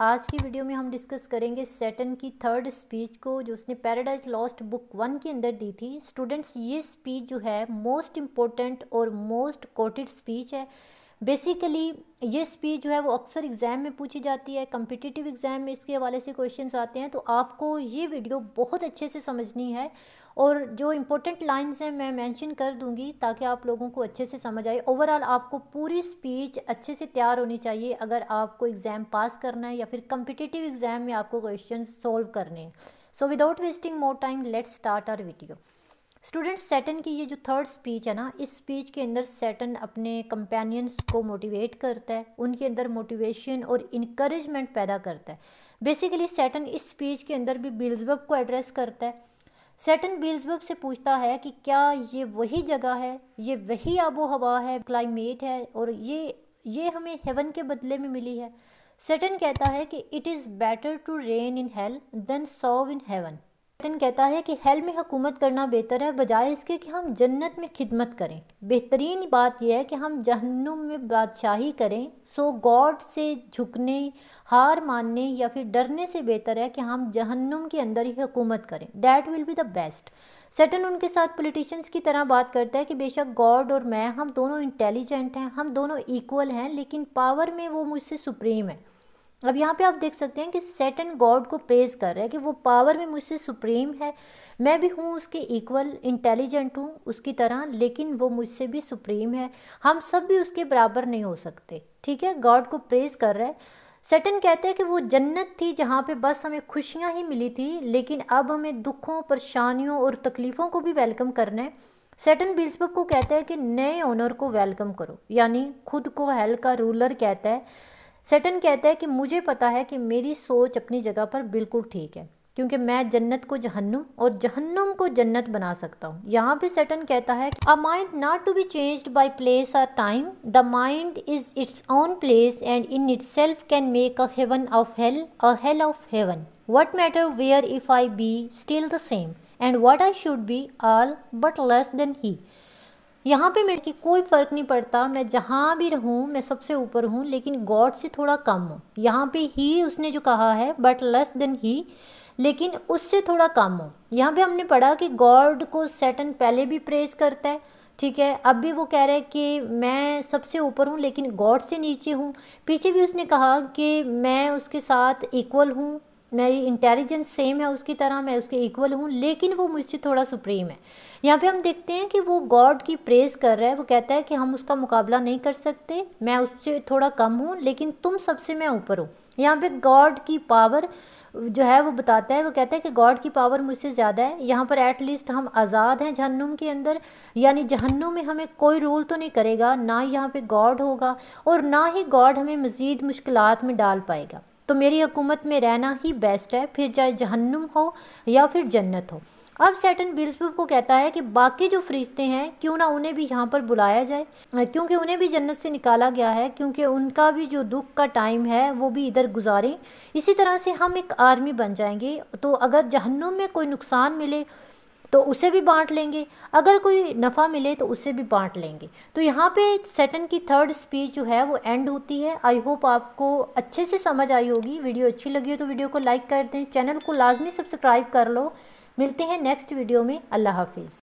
आज की वीडियो में हम डिस्कस करेंगे सैटन की थर्ड स्पीच को, जो उसने पैराडाइज लॉस्ट बुक 1 के अंदर दी थी। स्टूडेंट्स, ये स्पीच जो है मोस्ट इम्पोर्टेंट और मोस्ट कोटेड स्पीच है। बेसिकली ये स्पीच जो है वो अक्सर एग्ज़ाम में पूछी जाती है, कम्पिटिटिव एग्ज़ाम में इसके हवाले से क्वेश्चंस आते हैं। तो आपको ये वीडियो बहुत अच्छे से समझनी है और जो इम्पोर्टेंट लाइंस हैं मैं मेंशन कर दूंगी ताकि आप लोगों को अच्छे से समझ आए। ओवरऑल आपको पूरी स्पीच अच्छे से तैयार होनी चाहिए अगर आपको एग्ज़ाम पास करना है या फिर कम्पिटिटिव एग्ज़ाम में आपको क्वेश्चन सॉल्व करने हैं। So without wasting more time let's start our video. Students, Satan की ये जो थर्ड स्पीच है ना, इस स्पीच के अंदर सैटन अपने कंपेनियंस को मोटिवेट करता है, उनके अंदर मोटिवेशन और इनकरेजमेंट पैदा करता है। बेसिकली सैटन इस स्पीच के अंदर भी बील्ज़बब को एड्रेस करता है। सैटन बील्ज़बब से पूछता है कि क्या ये वही जगह है, ये वही आबो हवा है, क्लाइमेट है और ये हमें हेवन के बदले में मिली है। सैटन कहता है कि it is better to reign in hell than serve in heaven. Satan कहता है कि हेल में हुकूमत करना बेहतर है बजाय इसके कि हम जन्नत में खिदमत करें। बेहतरीन बात यह है कि हम जहन्नुम में बादशाही करें। सो गॉड से झुकने, हार मानने या फिर डरने से बेहतर है कि हम जहन्नुम के अंदर ही हुकूमत करें। That will be the best. Satan उनके साथ पॉलिटिशियंस की तरह बात करता है कि बेशक गॉड और मैं, हम दोनों इंटेलिजेंट हैं, हम दोनों इक्वल हैं, लेकिन पावर में वो मुझसे सुप्रीम है। अब यहाँ पे आप देख सकते हैं कि सैटन गॉड को प्रेज कर रहा है कि वो पावर में मुझसे सुप्रीम है, मैं भी हूँ उसके इक्वल, इंटेलिजेंट हूँ उसकी तरह, लेकिन वो मुझसे भी सुप्रीम है, हम सब भी उसके बराबर नहीं हो सकते। ठीक है, गॉड को प्रेज कर रहा है। सैटन कहते हैं कि वो जन्नत थी जहाँ पे बस हमें खुशियाँ ही मिली थी, लेकिन अब हमें दुखों, परेशानियों और तकलीफ़ों को भी वेलकम करना है। सैटन बील्ज़बब को कहता है कि नए ओनर को वेलकम करो, यानी खुद को हेल का रूलर कहता है। सैटन कहता है कि मुझे पता है कि मेरी सोच अपनी जगह पर बिल्कुल ठीक है, क्योंकि मैं जन्नत को जहन्नुम और जहन्नुम को जन्नत बना सकता हूँ। यहाँ पे सैटन कहता है कि a mind not to be changed by place or time, the mind is its own place and in itself can make a heaven of hell, a hell of heaven. What matter where if I be still the same and what I should be all but less than he. यहाँ पे मेरे की कोई फ़र्क नहीं पड़ता, मैं जहाँ भी रहूँ मैं सबसे ऊपर हूँ, लेकिन गॉड से थोड़ा कम हूँ। यहाँ पे ही उसने जो कहा है बट लेस देन ही, लेकिन उससे थोड़ा कम हूँ। यहाँ पे हमने पढ़ा कि गॉड को सैटन पहले भी प्रेज करता है, ठीक है, अब भी वो कह रहा है कि मैं सबसे ऊपर हूँ लेकिन गॉड से नीचे हूँ। पीछे भी उसने कहा कि मैं उसके साथ इक्वल हूँ, मेरी इंटेलिजेंस सेम है उसकी तरह, मैं उसके इक्वल हूँ, लेकिन वो मुझसे थोड़ा सुप्रीम है। यहाँ पे हम देखते हैं कि वो गॉड की प्रेज कर रहा है। वो कहता है कि हम उसका मुकाबला नहीं कर सकते, मैं उससे थोड़ा कम हूँ, लेकिन तुम सबसे मैं ऊपर हूँ। यहाँ पे गॉड की पावर जो है वो बताता है, वो कहता है कि गॉड की पावर मुझसे ज़्यादा है। यहाँ पर एटलीस्ट हम आज़ाद हैं जहन्नुम के अंदर, यानी जहन्नुम में हमें कोई रूल तो नहीं करेगा, ना यहाँ पे गॉड होगा और ना ही गॉड हमें मज़ीद मुश्किलात में डाल पाएगा। तो मेरी हुकूमत में रहना ही बेस्ट है, फिर चाहे जहन्नुम हो या फिर जन्नत हो। अब सैटन बील्ज़बब को कहता है कि बाकी जो फरिश्ते हैं क्यों ना उन्हें भी यहाँ पर बुलाया जाए, क्योंकि उन्हें भी जन्नत से निकाला गया है, क्योंकि उनका भी जो दुख का टाइम है वो भी इधर गुजारें। इसी तरह से हम एक आर्मी बन जाएंगे, तो अगर जहन्नुम में कोई नुकसान मिले तो उसे भी बांट लेंगे, अगर कोई नफ़ा मिले तो उसे भी बांट लेंगे। तो यहाँ पे सैटन की थर्ड स्पीच जो है वो एंड होती है। आई होप आपको अच्छे से समझ आई होगी। वीडियो अच्छी लगी हो तो वीडियो को लाइक कर दें, चैनल को लाजमी सब्सक्राइब कर लो। मिलते हैं नेक्स्ट वीडियो में। अल्लाह हाफिज़।